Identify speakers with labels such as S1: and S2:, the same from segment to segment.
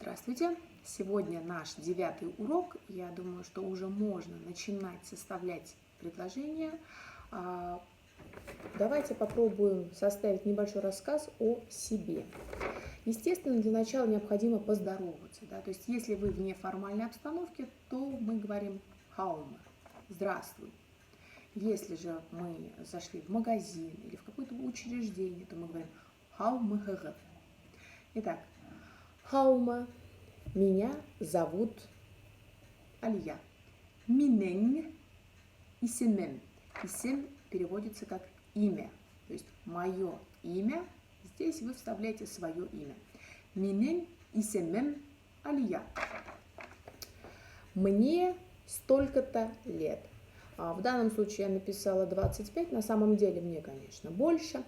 S1: Здравствуйте! Сегодня наш 9-й урок. Я думаю, что уже можно начинать составлять предложения. Давайте попробуем составить небольшой рассказ о себе. Естественно, для начала необходимо поздороваться. Да? То есть, если вы в неформальной обстановке, то мы говорим «хаума» – «здравствуй». Если же мы зашли в магазин или в какое-то учреждение, то мы говорим «хаумыхыгы». Итак, хаума. Меня зовут Алия. Минен исемем. Исем переводится как имя. То есть мое имя. Здесь вы вставляете свое имя. Минен исемем Алия. Мне столько-то лет. В данном случае я написала 25. На самом деле мне, конечно, больше.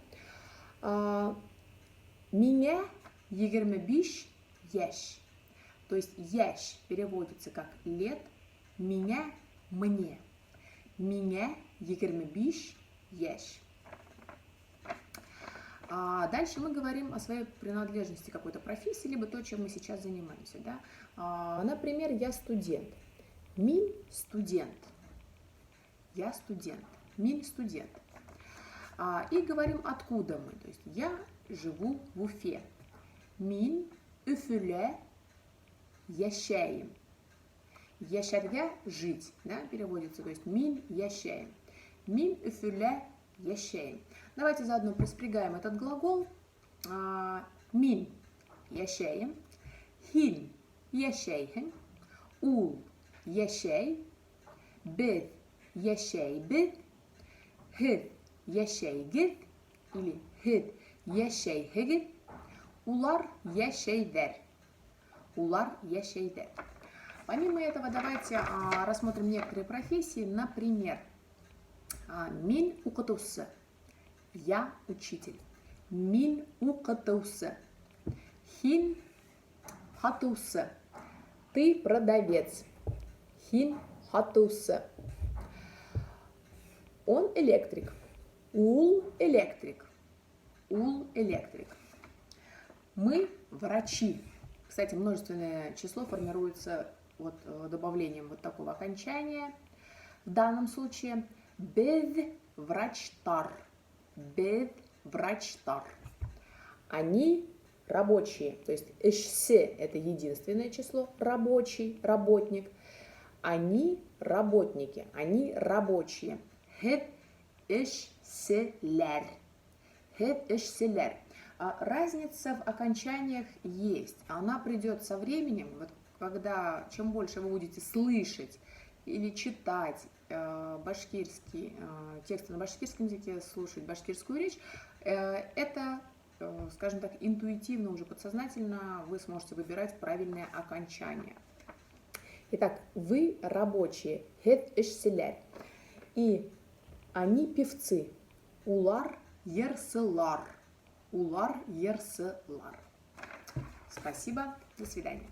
S1: Меня 25 яш. То есть яш переводится как лет, меня мне. Меня 25 яш. Дальше мы говорим о своей принадлежности какой-то профессии, либо то, чем мы сейчас занимаемся. Да? Например, я студент. Мин студент. Я студент. Мин студент. И говорим, откуда мы. То есть я живу в Уфе. Мин Üfül'e yaşayım. Yaşarga жить, да, переводится, то есть мин yaşayım. Мин Üfül'e yaşayım. Давайте заодно приспрягаем этот глагол. Мин yaşayım. Хин yaşayın. Ул yaşay. Biz yaşaybiz. Hız yaşayız. Или hız yaşayız. Улар яшейдер. Улар яшейдер. Помимо этого, давайте рассмотрим некоторые профессии. Например, мин укытусы. Я учитель. Мин укытусы. Хин хатусы. Ты продавец. Хин хатусы. Он электрик. Ул электрик. Ул электрик. Мы врачи. Кстати, множественное число формируется вот добавлением вот такого окончания. В данном случае без врачтар. Без врачтар. Они рабочие. То есть эшсе – это единственное число. Рабочий, работник. Они работники. Они рабочие. Хеп эшселер. Хеп эшселер. Разница в окончаниях есть. Она придет со временем, вот когда чем больше вы будете слышать или читать башкирский тексты на башкирском языке, слушать башкирскую речь, это, скажем так, интуитивно, уже подсознательно вы сможете выбирать правильное окончание. Итак, вы рабочие, хет эшселер, и они певцы, улар ерсылар. Улар ерсылар. Спасибо. До свидания.